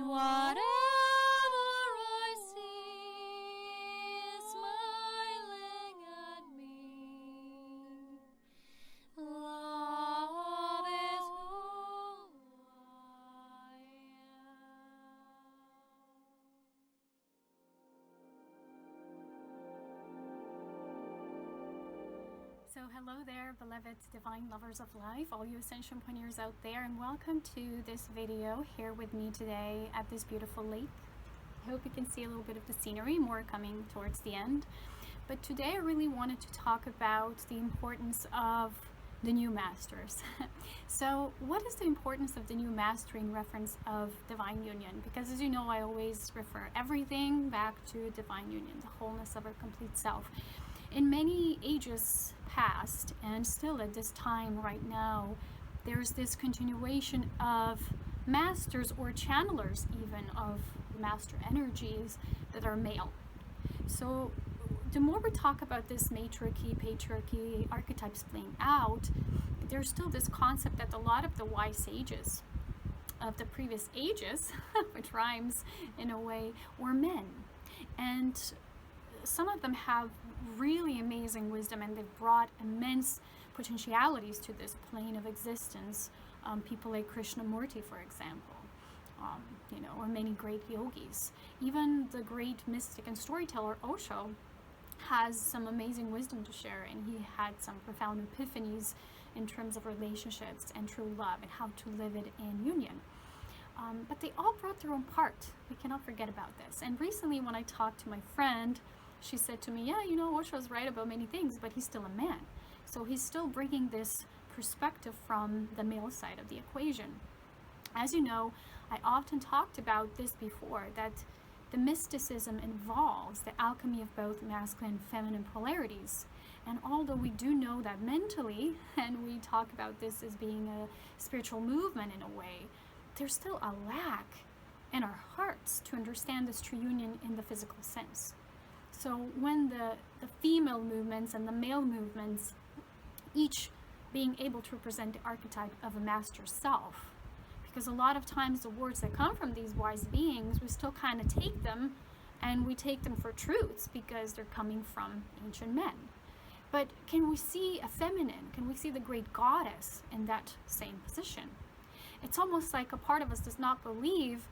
and whatever I see is smiling at me. Love is who I am. So hello there, beloved divine lovers of life, all you Ascension pioneers out there, and welcome to this video here with me today at this beautiful lake. I hope you can see a little bit of the scenery, more coming towards the end. But today I really wanted to talk about the importance of the new masters. So what is the importance of the new master in reference of divine union? Because as you know, I always refer everything back to divine union, the wholeness of our complete self. In many ages past, and still at this time right now, there's this continuation of masters or channelers even of master energies that are male. So the more we talk about this matriarchy, patriarchy, archetypes playing out, there's still this concept that a lot of the wise sages of the previous ages, which rhymes in a way, were men. And some of them have really amazing wisdom, and they've brought immense potentialities to this plane of existence. People like Krishnamurti, for example, or many great yogis. Even the great mystic and storyteller Osho has some amazing wisdom to share, and he had some profound epiphanies in terms of relationships and true love and how to live it in union. But they all brought their own part. We cannot forget about this. And recently when I talked to my friend, she said to me, yeah, Osho's right about many things, but he's still a man. So he's still bringing this perspective from the male side of the equation. As you know, I often talked about this before, that the mysticism involves the alchemy of both masculine and feminine polarities. And although we do know that mentally, and we talk about this as being a spiritual movement in a way, there's still a lack in our hearts to understand this true union in the physical sense. So when the female movements and the male movements, each being able to represent the archetype of a master self, because a lot of times the words that come from these wise beings, we still kind of take them and we take them for truths because they're coming from ancient men. But can we see a feminine, can we see the great goddess in that same position? It's almost like a part of us does not believe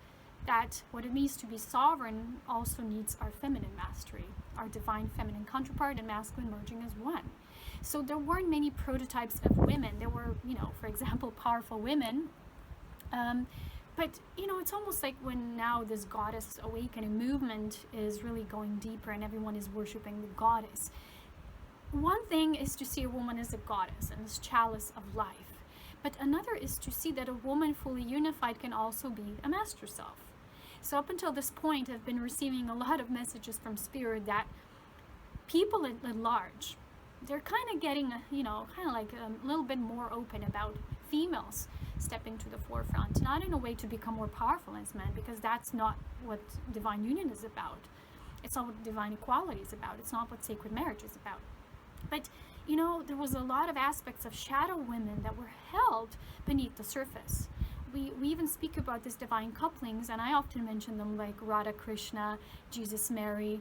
that what it means to be sovereign also needs our feminine mastery, our divine feminine counterpart and masculine merging as one. So there weren't many prototypes of women. There were, for example, powerful women. But it's almost like when now this goddess awakening movement is really going deeper and everyone is worshiping the goddess. One thing is to see a woman as a goddess and this chalice of life. But another is to see that a woman fully unified can also be a master self. So up until this point, I've been receiving a lot of messages from Spirit that people at large, they're kind of getting, a little bit more open about females stepping to the forefront, not in a way to become more powerful as men, because that's not what divine union is about. It's not what divine equality is about. It's not what sacred marriage is about. But there was a lot of aspects of shadow women that were held beneath the surface. We even speak about these divine couplings, and I often mention them like Radha Krishna, Jesus Mary.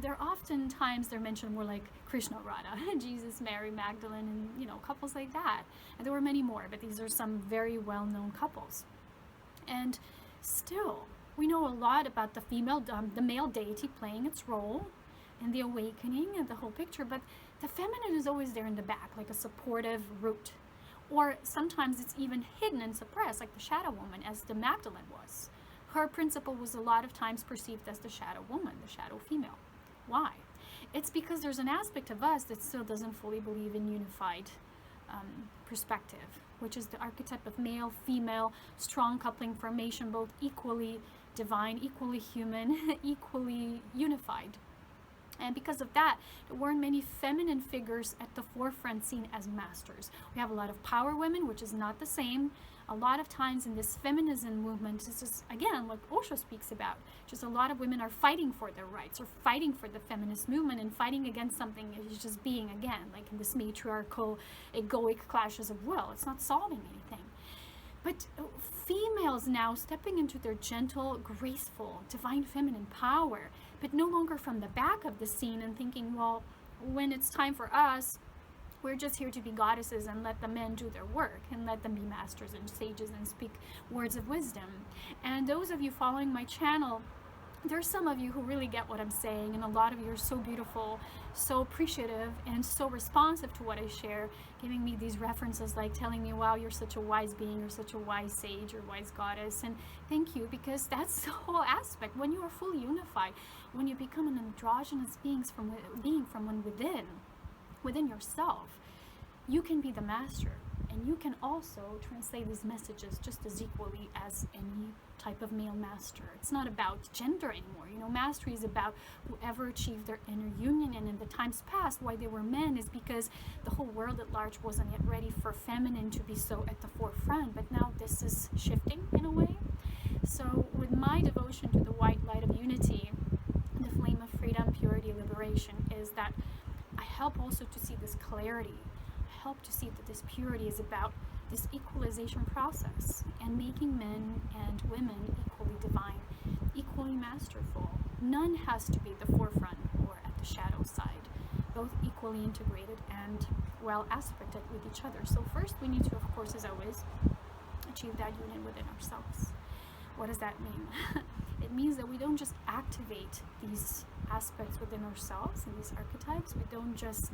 They're oftentimes they're mentioned more like Krishna Radha, Jesus Mary Magdalene, and couples like that. And there were many more, but these are some very well-known couples. And still, we know a lot about the male deity playing its role in the awakening and the whole picture, but the feminine is always there in the back, like a supportive root. Or sometimes it's even hidden and suppressed, like the shadow woman, as the Magdalene was. Her principle was a lot of times perceived as the shadow woman, the shadow female. Why? It's because there's an aspect of us that still doesn't fully believe in unified perspective, which is the archetype of male, female, strong coupling formation, both equally divine, equally human, equally unified. And because of that, there weren't many feminine figures at the forefront seen as masters. We have a lot of power women, which is not the same. A lot of times in this feminism movement, this is, again, what Osho speaks about. Just a lot of women are fighting for their rights or fighting for the feminist movement and fighting against something that is just being, again, like in this matriarchal, egoic clashes of will. It's not solving anything. But females now stepping into their gentle, graceful, divine feminine power, but no longer from the back of the scene and thinking, well, when it's time for us, we're just here to be goddesses and let the men do their work and let them be masters and sages and speak words of wisdom. And those of you following my channel, there's some of you who really get what I'm saying, and a lot of you are so beautiful, so appreciative, and so responsive to what I share, giving me these references, like telling me, wow, you're such a wise being, you're such a wise sage or wise goddess. And thank you, because that's the whole aspect. When you are fully unified, when you become an androgynous being from within yourself, you can be the master, and you can also translate these messages just as equally as any type of male master. It's not about gender anymore. You know, mastery is about whoever achieved their inner union. And in the times past, why they were men is because the whole world at large wasn't yet ready for feminine to be so at the forefront. But now this is shifting in a way. So with my devotion to the white light of unity, the flame of freedom, purity, liberation, is that I help also to see this clarity. I help to see that this purity is about this equalization process and making men and women equally divine, equally masterful. None has to be the forefront or at the shadow side, both equally integrated and well aspected with each other. So first we need to, of course, as always, achieve that union within ourselves. What does that mean? It means that we don't just activate these aspects within ourselves and these archetypes. We don't just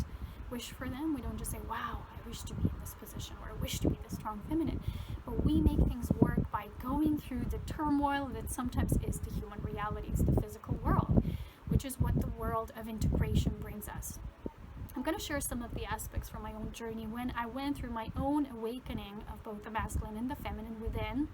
wish for them. We don't just say, wow, I wish to be in this position, or I wish to be the strong feminine. But we make things work by going through the turmoil that sometimes is the human reality. It's the physical world, which is what the world of integration brings us. I'm going to share some of the aspects from my own journey when I went through my own awakening of both the masculine and the feminine within.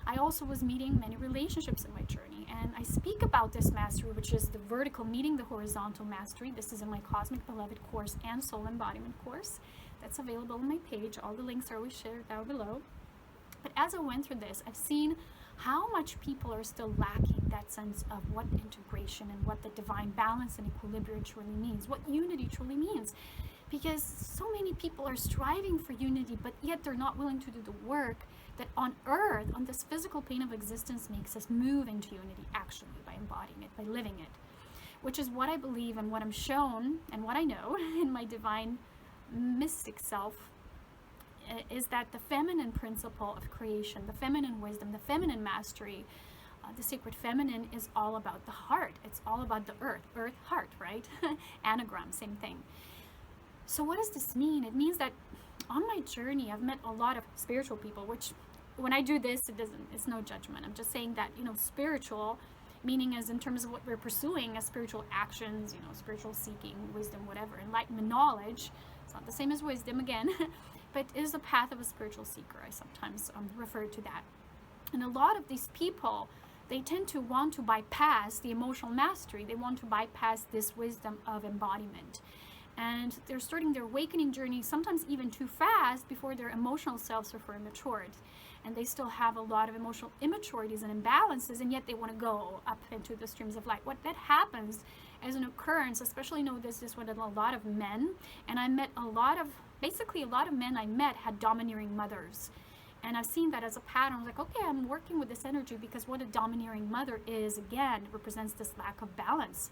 I also was meeting many relationships in my journey, and I speak about this mastery, which is the vertical meeting the horizontal mastery. This is in my Cosmic Beloved course and Soul Embodiment course. That's available on my page. All the links are always shared down below. But as I went through this, I've seen how much people are still lacking that sense of what integration and what the divine balance and equilibrium truly means, what unity truly means. Because so many people are striving for unity, but yet they're not willing to do the work that on earth, on this physical plane of existence, makes us move into unity, actually, by embodying it, by living it. Which is what I believe and what I'm shown and what I know in my divine mystic self, is that the feminine principle of creation, the feminine wisdom, the feminine mastery, the sacred feminine is all about the heart. It's all about the earth, heart, right? Anagram, same thing. So what does this mean? It means that on my journey, I've met a lot of spiritual people, which when I do this, it's no judgment. I'm just saying that, you know, spiritual, meaning as in terms of what we're pursuing as spiritual actions, you know, spiritual seeking, wisdom, whatever, enlightenment, knowledge. It's not the same as wisdom again, but it is the path of a spiritual seeker. I sometimes refer to that. And a lot of these people, they tend to want to bypass the emotional mastery. They want to bypass this wisdom of embodiment. And they're starting their awakening journey sometimes even too fast before their emotional selves are fully matured. And they still have a lot of emotional immaturities and imbalances, and yet they want to go up into the streams of light. What that happens as an occurrence, especially this with a lot of men, and I met basically a lot of men I met had domineering mothers. And I've seen that as a pattern. I was like, okay, I'm working with this energy, because what a domineering mother is, again, represents this lack of balance.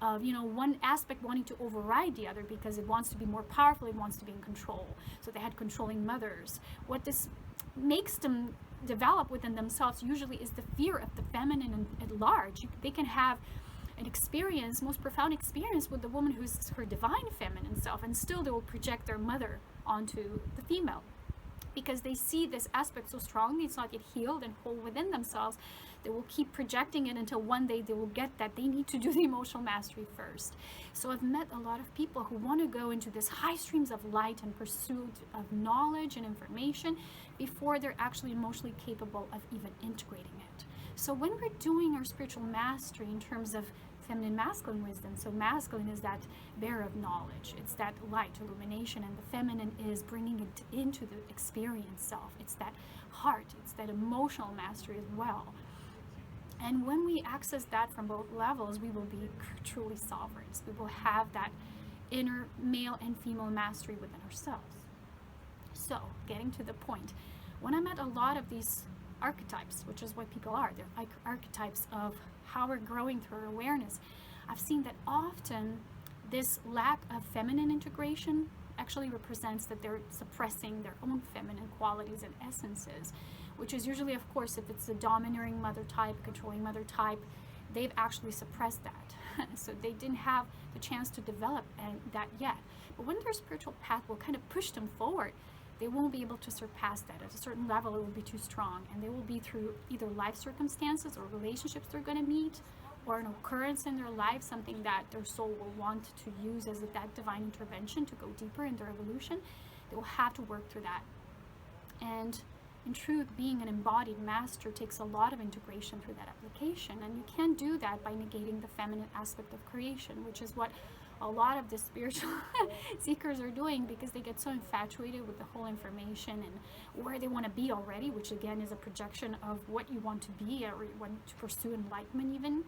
Of, you know, one aspect wanting to override the other because it wants to be more powerful, it wants to be in control. So they had controlling mothers. What this makes them develop within themselves usually is the fear of the feminine at large. They can have an experience, most profound experience, with the woman who's her divine feminine self, and still they will project their mother onto the female, because they see this aspect so strongly, it's not yet healed and whole within themselves. They will keep projecting it until one day they will get that they need to do the emotional mastery first. So I've met a lot of people who want to go into this high streams of light and pursuit of knowledge and information before they're actually emotionally capable of even integrating it. So when we're doing our spiritual mastery in terms of feminine, masculine wisdom, so masculine is that bearer of knowledge, it's that light, illumination, and the feminine is bringing it into the experience self. It's that heart, it's that emotional mastery as well. And when we access that from both levels, we will be truly sovereigns. We will have that inner male and female mastery within ourselves. So, getting to the point, when I met a lot of these archetypes, which is what people are, they're like archetypes of how we're growing through our awareness, I've seen that often this lack of feminine integration actually represents that they're suppressing their own feminine qualities and essences, which is usually, of course, if it's the domineering mother type, controlling mother type, they've actually suppressed that. So they didn't have the chance to develop that yet. But when their spiritual path will kind of push them forward, they won't be able to surpass that. At a certain level, it will be too strong, and they will be through either life circumstances or relationships they're going to meet, or an occurrence in their life, something that their soul will want to use as that divine intervention to go deeper in their evolution. They will have to work through that. And in truth, being an embodied master takes a lot of integration through that application, and you can't do that by negating the feminine aspect of creation, which is what a lot of the spiritual seekers are doing, because they get so infatuated with the whole information and where they want to be already, which again is a projection of what you want to be, or you want to pursue enlightenment even,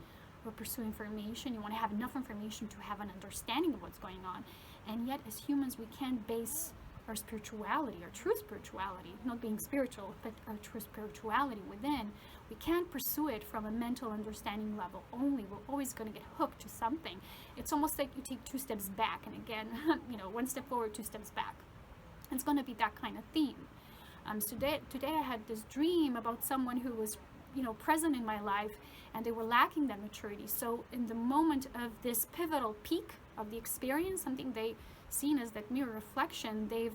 or pursue information. You want to have enough information to have an understanding of what's going on. And yet as humans, we can't base our spirituality, our true spirituality, not being spiritual, but our true spirituality within, we can't pursue it from a mental understanding level only. We're always going to get hooked to something. It's almost like you take 2 steps back, and again, 1 step forward, 2 steps back. It's going to be that kind of theme. So today I had this dream about someone who was, present in my life, and they were lacking that maturity. So in the moment of this pivotal peak of the experience, something they seen as that mirror reflection, they've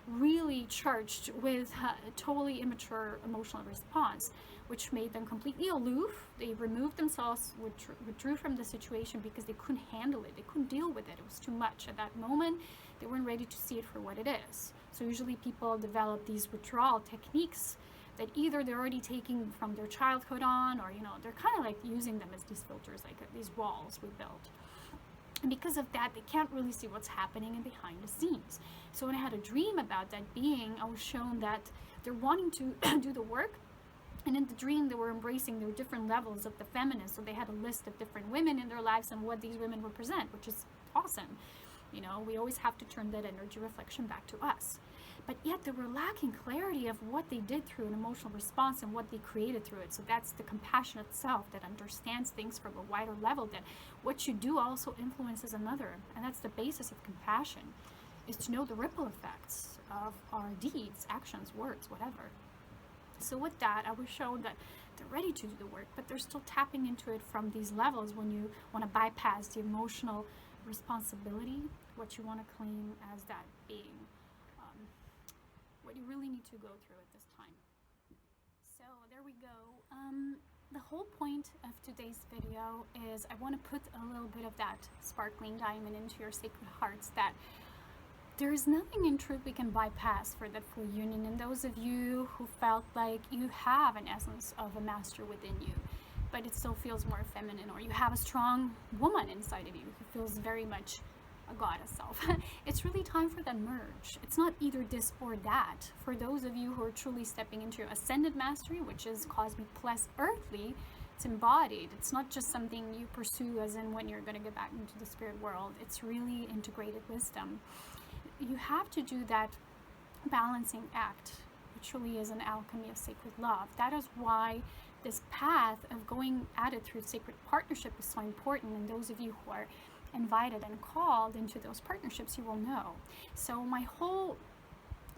really charged with a totally immature emotional response, which made them completely aloof. They removed themselves, withdrew from the situation because they couldn't handle it. They couldn't deal with it. It was too much at that moment. They weren't ready to see it for what it is. So usually people develop these withdrawal techniques that either they're already taking from their childhood on, or they're kind of like using them as these filters, like these walls we built. And because of that, they can't really see what's happening in behind the scenes. So when I had a dream about that being, I was shown that they're wanting to do the work. And in the dream, they were embracing their different levels of the feminine. So they had a list of different women in their lives and what these women represent, which is awesome. We always have to turn that energy reflection back to us. But yet they were lacking clarity of what they did through an emotional response and what they created through it. So that's the compassionate self that understands things from a wider level, that what you do also influences another. And that's the basis of compassion, is to know the ripple effects of our deeds, actions, words, whatever. So with that, I was shown that they're ready to do the work, but they're still tapping into it from these levels when you want to bypass the emotional responsibility, what you want to claim as that being what you really need to go through at this time. So there we go. The whole point of today's video is I want to put a little bit of that sparkling diamond into your sacred hearts, that there is nothing in truth we can bypass for that full union. And those of you who felt like you have an essence of a master within you, but it still feels more feminine, or you have a strong woman inside of you who feels very much a goddess self, it's really time for that merge. It's not either this or that. For those of you who are truly stepping into your ascended mastery, which is cosmic plus earthly, it's embodied. It's not just something you pursue as in when you're going to get back into the spirit world. It's really integrated wisdom. You have to do that balancing act, which really is an alchemy of sacred love. That is why this path of going at it through sacred partnership is so important. And those of you who are invited and called into those partnerships, you will know. So my whole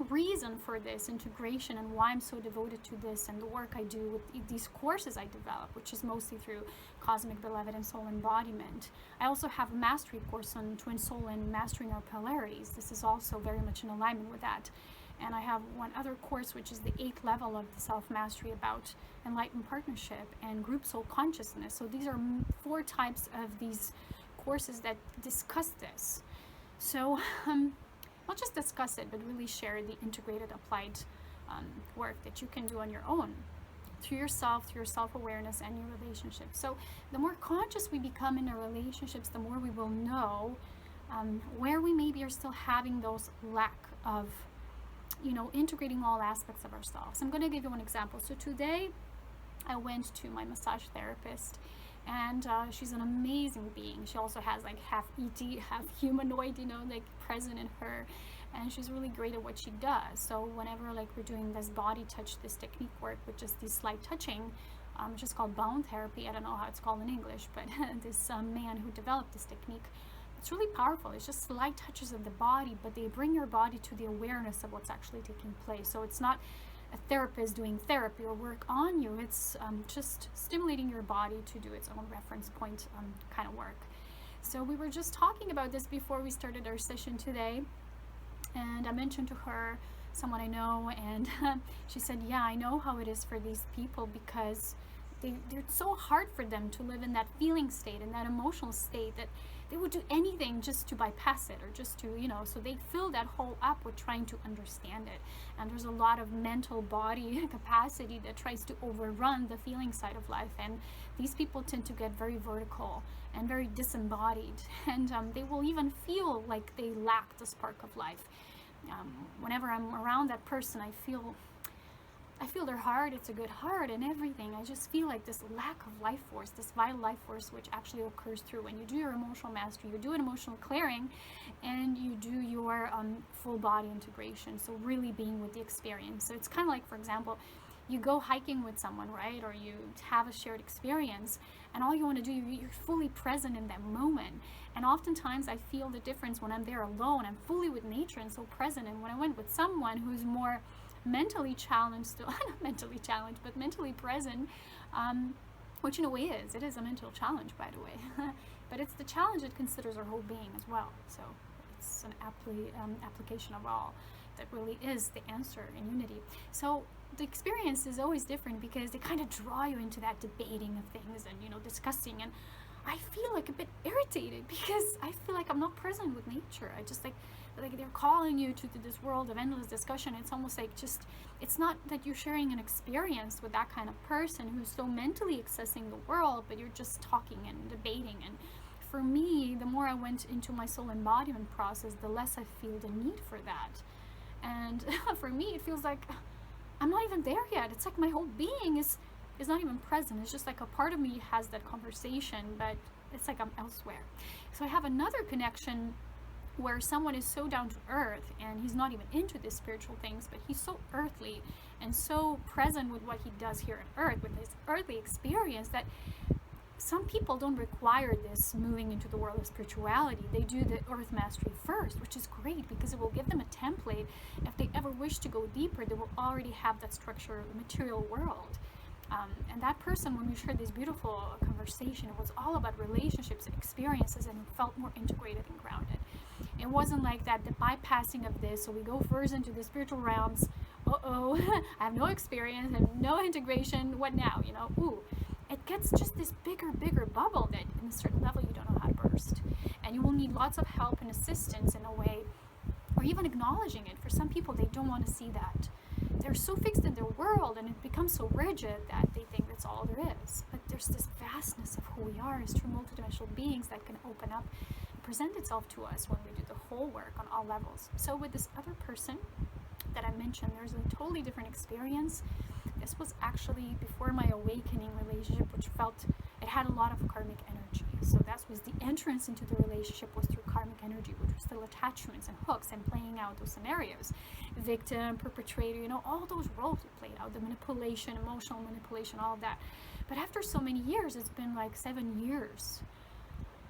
reason for this integration and why I'm so devoted to this and the work I do with these courses I develop, which is mostly through Cosmic Beloved and Soul Embodiment. I also have a mastery course on Twin Soul and Mastering Our Polarities. This is also very much in alignment with that. And I have one other course, which is the 8th level of the self-mastery, about enlightened partnership and group soul consciousness. So these are 4 types of these courses that discuss this. So not just discuss it, but really share the integrated applied work that you can do on your own, through yourself, through your self-awareness and your relationships. So the more conscious we become in our relationships, the more we will know where we maybe are still having those lack of integrating all aspects of ourselves. I'm going to give you one example. So today I went to my massage therapist, and she's an amazing being. She also has like half ET, half humanoid, like present in her. and she's really great at what she does. So whenever like we're doing this body touch, this technique work, which is this slight touching, which is called bone therapy. I don't know how it's called in English, but this man who developed this technique, it's really powerful. It's just slight touches of the body, but they bring your body to the awareness of what's actually taking place. So it's not a therapist doing therapy or work on you. It's just stimulating your body to do its own reference point kind of work. So we were just talking about this before we started our session today, and I mentioned to her someone I know, and she said, yeah, I know how it is for these people, because they're so hard for them to live in that feeling state, in that emotional state, that they would do anything just to bypass it, or just to, you know, so they fill that hole up with trying to understand it. And there's a lot of mental body capacity that tries to overrun the feeling side of life, and these people tend to get very vertical and very disembodied, and they will even feel like they lack the spark of life. Whenever I'm around that person, I feel their heart, it's a good heart and everything. I just feel like this lack of life force, this vital life force, which actually occurs through when you do your emotional mastery, you do an emotional clearing, and you do your full body integration. So really being with the experience. So it's kind of like, for example, you go hiking with someone, right? Or you have a shared experience, and all you want to do, you're fully present in that moment. And oftentimes I feel the difference when I'm there alone. I'm fully with nature and so present. And when I went with someone who's more mentally challenged, still not mentally challenged, but mentally present, which in a way it is a mental challenge, by the way. But it's the challenge that considers our whole being as well. So it's an application of all that really is the answer in unity. So the experience is always different, because they kind of draw you into that debating of things and, you know, discussing. And I feel like a bit irritated, because I feel like I'm not present with nature. I just like they're calling you to this world of endless discussion. It's almost like it's not that you're sharing an experience with that kind of person who's so mentally accessing the world, but you're just talking and debating. And for me, the more I went into my soul embodiment process, the less I feel the need for that. And for me, it feels like I'm not even there yet. It's like my whole being is not even present. It's just like a part of me has that conversation, but it's like I'm elsewhere. So I have another connection where someone is so down to earth, and he's not even into these spiritual things, but he's so earthly and so present with what he does here on earth, with his earthly experience, that some people don't require this moving into the world of spirituality. They do the earth mastery first, which is great, because it will give them a template. If they ever wish to go deeper, they will already have that structure of the material world. And that person, when we shared this beautiful conversation, it was all about relationships and experiences, and it felt more integrated and grounded. It wasn't like that, the bypassing of this, so we go first into the spiritual realms, I have no experience, I have no integration, what now, you know, it gets just this bigger bubble that in a certain level you don't know how to burst. And you will need lots of help and assistance in a way, or even acknowledging it. For some people, they don't want to see that. They're so fixed in their world, and it becomes so rigid that they think that's all there is. But there's this vastness of who we are as true multidimensional beings that can open up and present itself to us when we do the whole work on all levels. So with this other person that I mentioned, there's a totally different experience. This was actually before my awakening relationship, which it had a lot of karmic energy. So that was the entrance into the relationship was through karmic energy, which was still attachments and hooks and playing out those scenarios. Victim, perpetrator, you know, all those roles we played out, the manipulation, emotional manipulation, all of that. But after so many years, it's been like 7 years,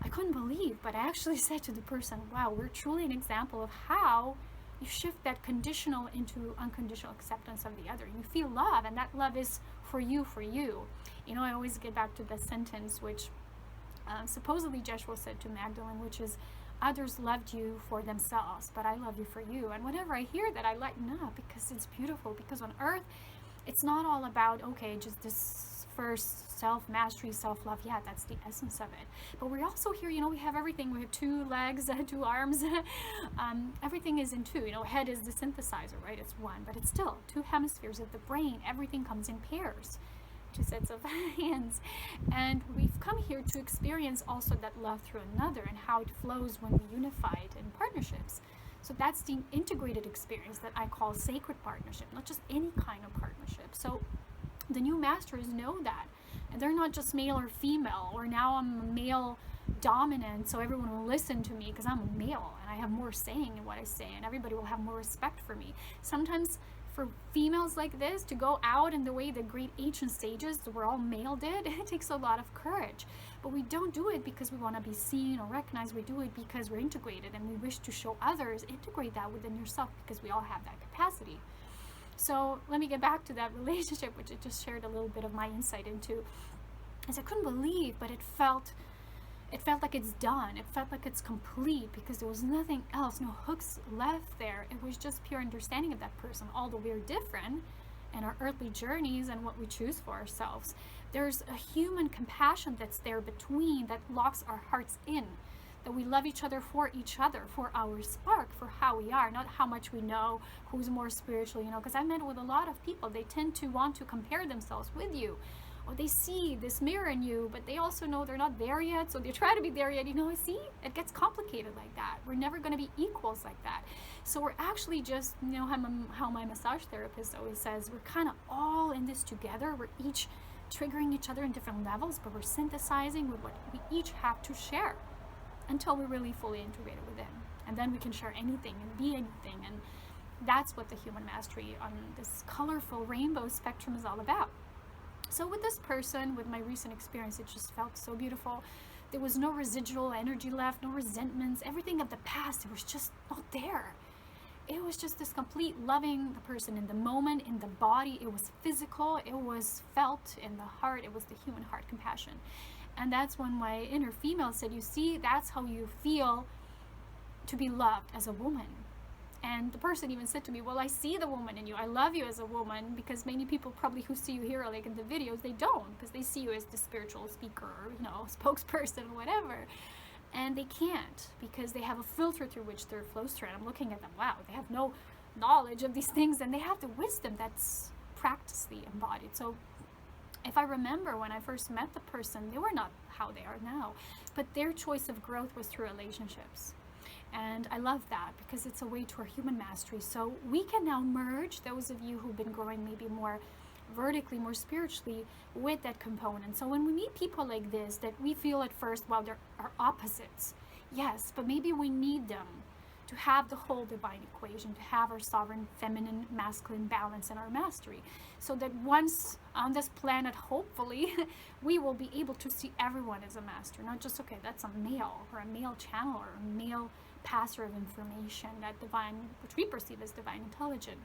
I couldn't believe, but I actually said to the person, wow, we're truly an example of how you shift that conditional into unconditional acceptance of the other. You feel love, and that love is for you, for you. You know, I always get back to the sentence which supposedly Joshua said to Magdalene, which is, others loved you for themselves, but I love you for you. And whenever I hear that, I lighten up, because it's beautiful. Because on earth, it's not all about, okay, just this first self-mastery, self-love. Yeah, that's the essence of it. But we're also here, you know, we have everything. We have 2 legs, 2 arms. Everything is in 2. You know, head is the synthesizer, right? It's 1, but it's still 2 hemispheres of the brain. Everything comes in pairs. 2 sets of hands. And we've come here to experience also that love through another, and how it flows when we unify it in partnerships. So that's the integrated experience that I call sacred partnership, not just any kind of partnership. So the new masters know that, and they're not just male or female, or now I'm a male dominant, so everyone will listen to me because I'm a male and I have more saying in what I say, and everybody will have more respect for me. Sometimes for females like this to go out in the way the great ancient sages were all male did, it takes a lot of courage. But we don't do it because we want to be seen or recognized. We do it because we're integrated and we wish to show others. Integrate that within yourself, because we all have that capacity. So let me get back to that relationship, which I just shared a little bit of my insight into. As I couldn't believe, but it felt like it's done. It felt like it's complete, because there was nothing else, no hooks left there. It was just pure understanding of that person, although we're different in our earthly journeys and what we choose for ourselves. There's a human compassion that's there between, that locks our hearts in, that we love each other, for our spark, for how we are, not how much we know, who's more spiritual, because I met with a lot of people, they tend to want to compare themselves with you. Or they see this mirror in you, but they also know they're not there yet, so they try to be there yet. See, it gets complicated like that. We're never going to be equals like that. So we're actually just, how my massage therapist always says, we're kind of all in this together. We're each triggering each other in different levels, but we're synthesizing with what we each have to share until we're really fully integrated within. And then we can share anything and be anything. And that's what the human mastery on this colorful rainbow spectrum is all about. So with this person, with my recent experience, it just felt so beautiful. There was no residual energy left, no resentments, everything of the past, it was just not there. It was just this complete loving the person in the moment, in the body. It was physical, it was felt in the heart, it was the human heart compassion. And that's when my inner female said, you see, that's how you feel to be loved as a woman. And the person even said to me, well, I see the woman in you. I love you as a woman, because many people probably who see you here, like in the videos, they don't, because they see you as the spiritual speaker, or, spokesperson, whatever. And they can't, because they have a filter through which their flows through. And I'm looking at them, wow, they have no knowledge of these things, and they have the wisdom that's practically embodied. So if I remember when I first met the person, they were not how they are now, but their choice of growth was through relationships. And I love that, because it's a way to our human mastery. So we can now merge, those of you who've been growing maybe more vertically, more spiritually, with that component. So when we meet people like this, that we feel at first, well, they're our opposites. Yes, but maybe we need them to have the whole divine equation, to have our sovereign feminine masculine balance in our mastery, so that once on this planet, hopefully, we will be able to see everyone as a master, not just, okay, that's a male, or a male channel, or a male passer of information, that divine, which we perceive as divine intelligence.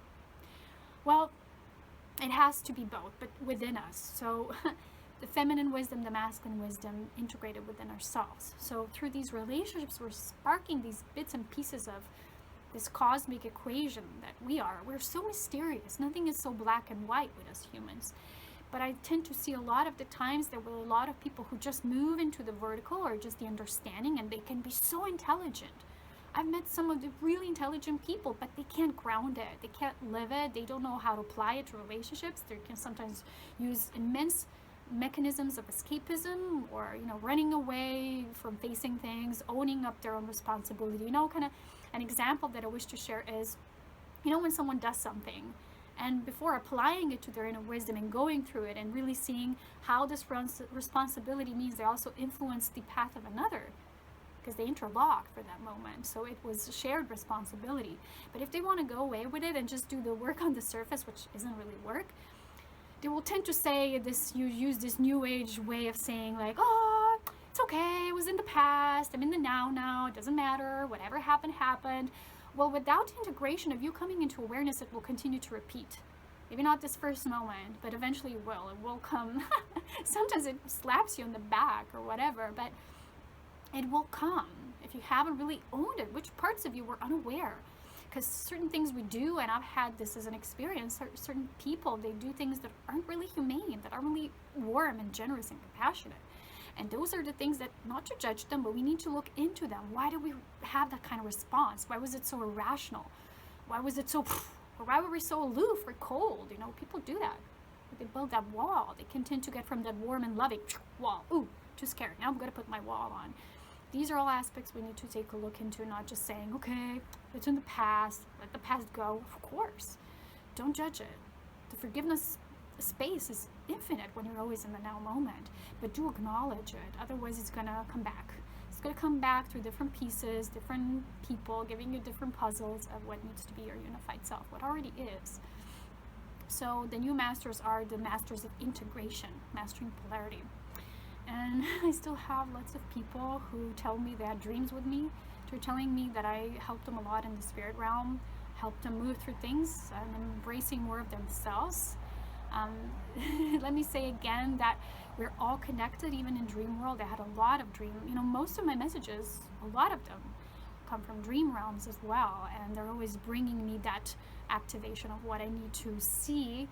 Well, it has to be both, but within us. So the feminine wisdom, the masculine wisdom integrated within ourselves. So through these relationships, we're sparking these bits and pieces of this cosmic equation that we're so mysterious. Nothing is so black and white with us humans. But I tend to see a lot of the times there were a lot of people who just move into the vertical, or just the understanding, and they can be so intelligent. I've met some of the really intelligent people, but they can't ground it. They can't live it. They don't know how to apply it to relationships. They can sometimes use immense mechanisms of escapism, or running away from facing things, owning up their own responsibility. Kind of an example that I wish to share is, when someone does something, and before applying it to their inner wisdom and going through it and really seeing how this responsibility means they also influence the path of another, because they interlock for that moment. So it was a shared responsibility. But if they want to go away with it and just do the work on the surface, which isn't really work, they will tend to say this, you use this new age way of saying like, oh, it's okay, it was in the past, I'm in the now, it doesn't matter, whatever happened, happened. Well, without the integration of you coming into awareness, it will continue to repeat. Maybe not this first moment, but eventually it will come. Sometimes it slaps you on the back or whatever, but it will come if you haven't really owned it, which parts of you were unaware. Because certain things we do, and I've had this as an experience, certain people, they do things that aren't really humane, that aren't really warm and generous and compassionate. And those are the things that, not to judge them, but we need to look into them. Why do we have that kind of response? Why was it so irrational? Why was it so, or why were we so aloof or cold? People do that. They build that wall. They can tend to get from that warm and loving wall. Ooh, too scared. Now I'm going to put my wall on. These are all aspects we need to take a look into, not just saying, okay, it's in the past, let the past go. Of course. Don't judge it. The forgiveness space is infinite when you're always in the now moment, but do acknowledge it. Otherwise, it's going to come back. going to come back through different pieces, different people, giving you different puzzles of what needs to be your unified self, what already is. So the new masters are the masters of integration, mastering polarity. And I still have lots of people who tell me they had dreams with me. They're telling me that I helped them a lot in the spirit realm, helped them move through things and embracing more of themselves. Let me say again that we're all connected, even in dream world. I had a lot of dream, most of my messages, a lot of them come from dream realms as well, and they're always bringing me that activation of what I need to see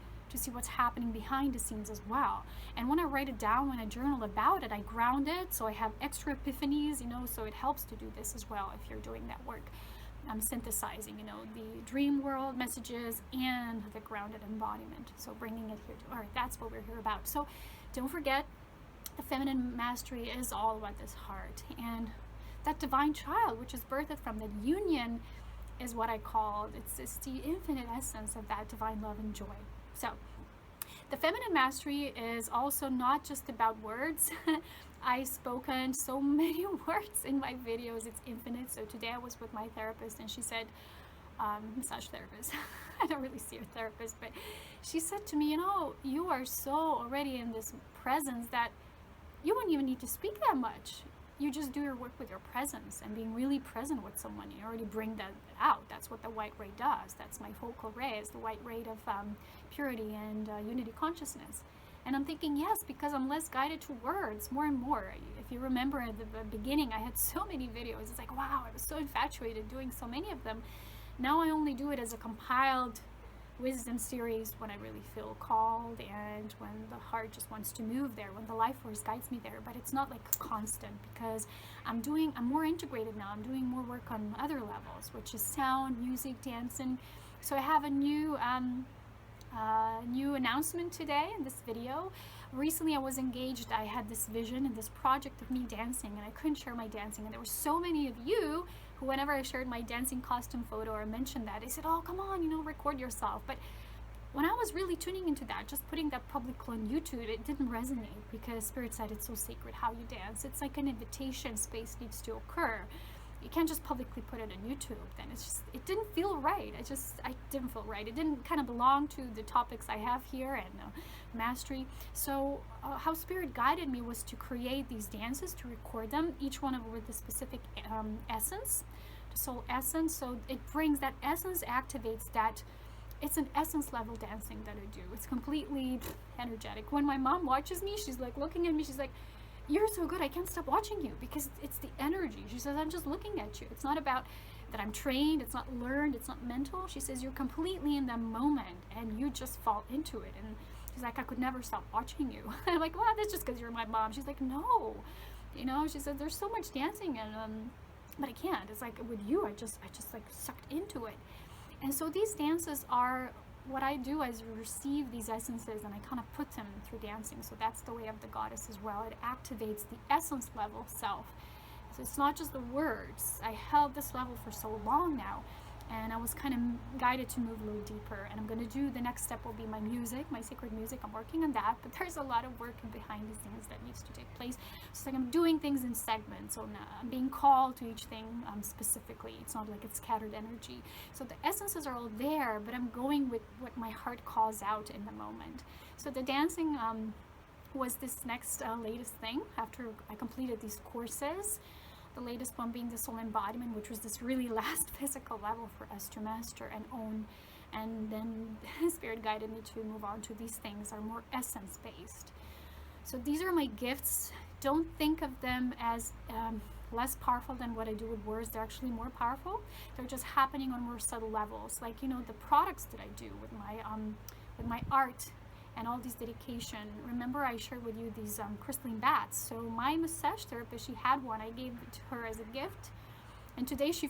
what's happening behind the scenes as well. And when I write it down, when I journal about it, I ground it, so I have extra epiphanies, so it helps to do this as well if you're doing that work. I'm synthesizing, the dream world messages and the grounded embodiment. So bringing it here to, all right, that's what we're here about. So don't forget, the feminine mastery is all about this heart. And that divine child, which is birthed from the union, is what I call, it's the infinite essence of that divine love and joy. So the feminine mastery is also not just about words. I've spoken so many words in my videos, it's infinite. So today I was with my therapist and she said, massage therapist, I don't really see a therapist, but she said to me, you are so already in this presence that you wouldn't even need to speak that much. You just do your work with your presence and being really present with someone. You already bring that out. That's what the white ray does. That's my focal ray, is the white ray of purity and unity consciousness. And I'm thinking, yes, because I'm less guided to words more and more. If you remember at the beginning, I had so many videos. It's like, wow, I was so infatuated doing so many of them. Now I only do it as a compiled wisdom series when I really feel called and when the heart just wants to move there, when the life force guides me there. But it's not like constant, because I'm more integrated now. I'm doing more work on other levels, which is sound, music, dancing. So I have a new announcement today in this video. Recently I was engaged. I had this vision and this project of me dancing, and I couldn't share my dancing, and there were so many of you who, whenever I shared my dancing costume photo or mentioned that, they said, oh, come on, record yourself. But when I was really tuning into that, just putting that publicly on YouTube, it didn't resonate, because Spirit said it's so sacred how you dance. It's like an invitation space needs to occur. You can't just publicly put it on YouTube. Then it didn't feel right. I didn't feel right. It didn't kind of belong to the topics I have here and mastery. So how Spirit guided me was to create these dances, to record them, each one of with a specific essence, the soul essence. So it brings that essence, activates that. It's an essence level dancing that I do. It's completely energetic. When my mom watches me, she's like looking at me, she's like, you're so good, I can't stop watching you, because it's the energy. She says, I'm just looking at you. It's not about that I'm trained, it's not learned, it's not mental. She says, you're completely in the moment and you just fall into it. And she's like, I could never stop watching you. I'm like, well, that's just because you're my mom. She's like, no, she said, there's so much dancing, and but I can't. It's like with you, I just like sucked into it. And so these dances are what I do, is receive these essences and I kind of put them through dancing. So that's the way of the goddess as well. It activates the essence level self. So it's not just the words. I held this level for so long now, and I was kind of guided to move a little deeper. And I'm going to do, the next step will be my music, my sacred music. I'm working on that, but there's a lot of work behind the scenes that needs to take place. So like I'm doing things in segments. So now I'm being called to each thing specifically. It's not like it's scattered energy. So the essences are all there, but I'm going with what my heart calls out in the moment. So the dancing was this next latest thing after I completed these courses. The latest one being the soul embodiment, which was this really last physical level for us to master and own. And then Spirit guided me to move on to these things are more essence based. So these are my gifts. Don't think of them as less powerful than what I do with words. They're actually more powerful. They're just happening on more subtle levels. Like, the products that I do with my art and all this dedication. Remember I shared with you these crystalline bats. So my massage therapist, she had one. I gave it to her as a gift. And today the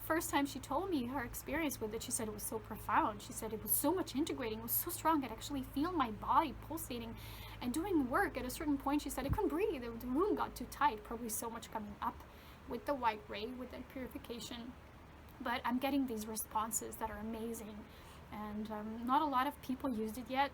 first time she told me her experience with it, she said it was so profound. She said it was so much integrating, it was so strong. I could actually feel my body pulsating and doing work. At a certain point, she said I couldn't breathe. The room got too tight, probably so much coming up with the white ray, with that purification. But I'm getting these responses that are amazing. And not a lot of people used it yet.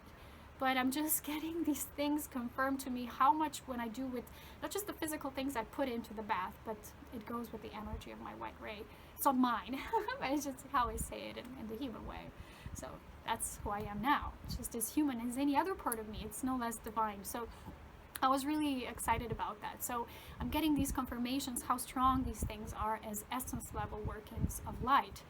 but I'm just getting these things confirmed to me, how much when I do with not just the physical things I put into the bath, but it goes with the energy of my white ray. It's not mine, but it's just how I say it in the human way. So that's who I am now. It's just as human as any other part of me. It's no less divine. So I was really excited about that. So I'm getting these confirmations how strong these things are as essence level workings of light.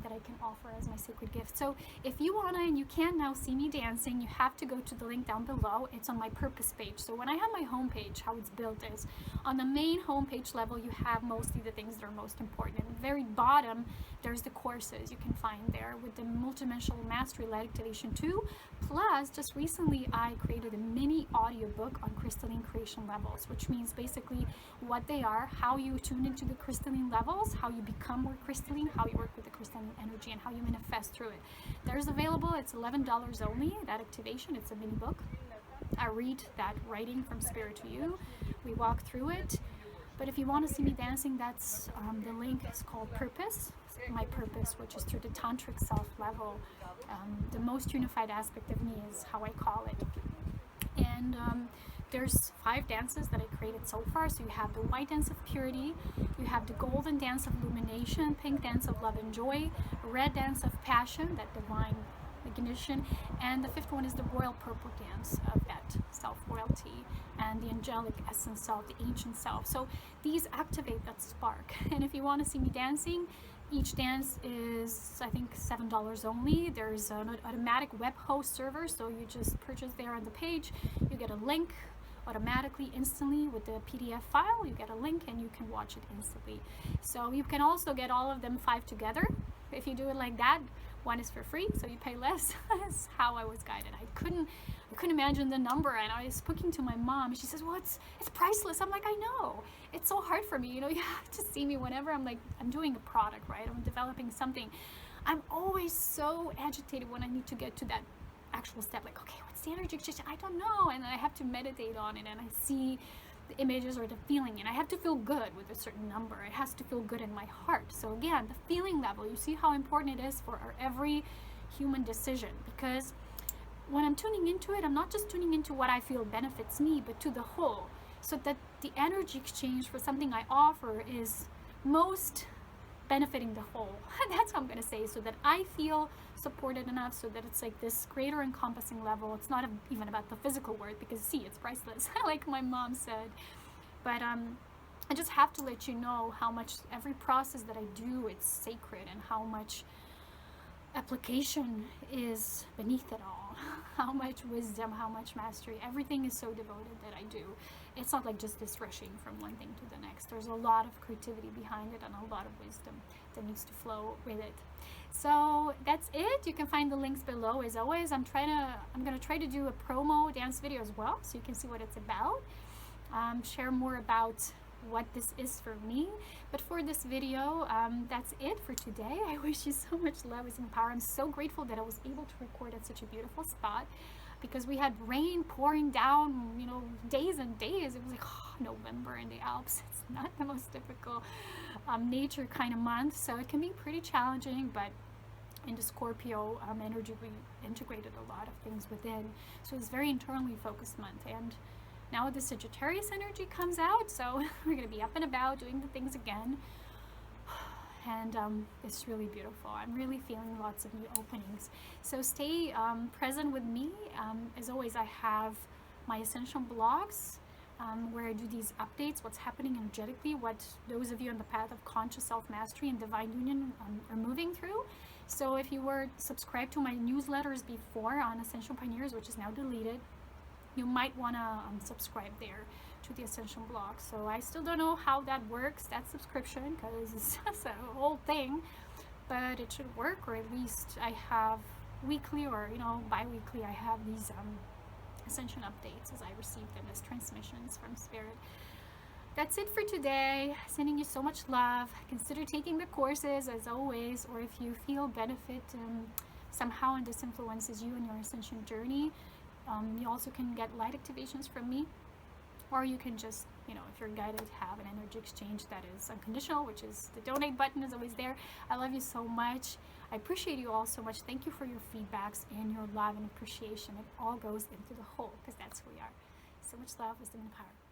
That I can offer as my sacred gift. So if you wanna and you can now see me dancing, you have to go to the link down below. It's on my purpose page. So when I have my homepage, how it's built is on the main homepage level, you have mostly the things that are most important. At the very bottom, there's the courses you can find there with the multidimensional mastery light activation 2. Plus, just recently I created a mini audiobook on crystalline creation levels, which means basically what they are, how you tune into the crystalline levels, how you become more crystalline, how you work with the crystalline energy, and how you manifest through it. There's available, it's $11 only, that activation. It's a mini book. I read that writing from spirit to you. We walk through it. But if you want to see me dancing, that's the link is called Purpose. My purpose, which is through the tantric self level. The most unified aspect of me is how I call it. And there's 5 dances that I created so far. So you have the white dance of purity, you have the golden dance of illumination, pink dance of love and joy, red dance of passion, that divine ignition, and the 5th one is the royal purple dance of that self-royalty and the angelic essence self, the ancient self. So these activate that spark. And if you want to see me dancing, each dance is, I think, $7 only. There's an automatic web host server, so you just purchase there on the page. You get a link automatically, instantly with the PDF file. You get a link and you can watch it instantly. So you can also get all of them 5 together. If you do it like that, one is for free, so you pay less. That's how I was guided. I couldn't imagine the number, and I was speaking to my mom, and she says, well, it's priceless. I'm like, I know. It's so hard for me, you know, you have to see me whenever I'm like, I'm doing a product, right? I'm developing something. I'm always so agitated when I need to get to that actual step, like, okay, what's the energy exchange? I don't know, and I have to meditate on it, and I see the images or the feeling, and I have to feel good with a certain number. It has to feel good in my heart. So again, the feeling level, you see how important it is for our every human decision, because when I'm tuning into it, I'm not just tuning into what I feel benefits me, but to the whole, so that the energy exchange for something I offer is most benefiting the whole. That's what I'm going to say, so that I feel supported enough, so that it's like this greater encompassing level. It's not even about the physical worth, because see, it's priceless, like my mom said. But I just have to let you know how much every process that I do, it's sacred, and how much application is beneath it all. How much wisdom, how much mastery, everything is so devoted that I do. It's not like just this rushing from one thing to the next. There's a lot of creativity behind it and a lot of wisdom that needs to flow with it. So that's it. You can find the links below as always. I'm gonna try to do a promo dance video as well, so you can see what it's about. Share more about what this is for me. But for this video, that's it for today. I wish you so much love and power. I'm so grateful that I was able to record at such a beautiful spot, because we had rain pouring down, you know, days and days. It was like November in the Alps. It's not the most typical nature kind of month, so it can be pretty challenging. But in the Scorpio energy, we integrated a lot of things within, so it's very internally focused month. And now the Sagittarius energy comes out, so we're going to be up and about doing the things again. And it's really beautiful. I'm really feeling lots of new openings. So stay present with me. As always, I have my Ascension blogs where I do these updates, what's happening energetically, what those of you on the path of conscious self-mastery and divine union are moving through. So if you were subscribed to my newsletters before on Ascension Pioneers, which is now deleted, you might want to subscribe there to the Ascension blog. So I still don't know how that works, that subscription, because it's just a whole thing, but it should work, or at least I have weekly, or you know, bi-weekly, I have these Ascension updates as I receive them as transmissions from Spirit. That's it for today. Sending you so much love. Consider taking the courses as always, or if you feel benefit somehow and this influences you in your Ascension journey, you also can get light activations from me, or you can just you know, if you're guided, have an energy exchange that is unconditional, which is the donate button is always there. I love you so much. I appreciate you all so much. Thank you for your feedbacks and your love and appreciation. It all goes into the whole, because that's who we are. So much love, wisdom, and power.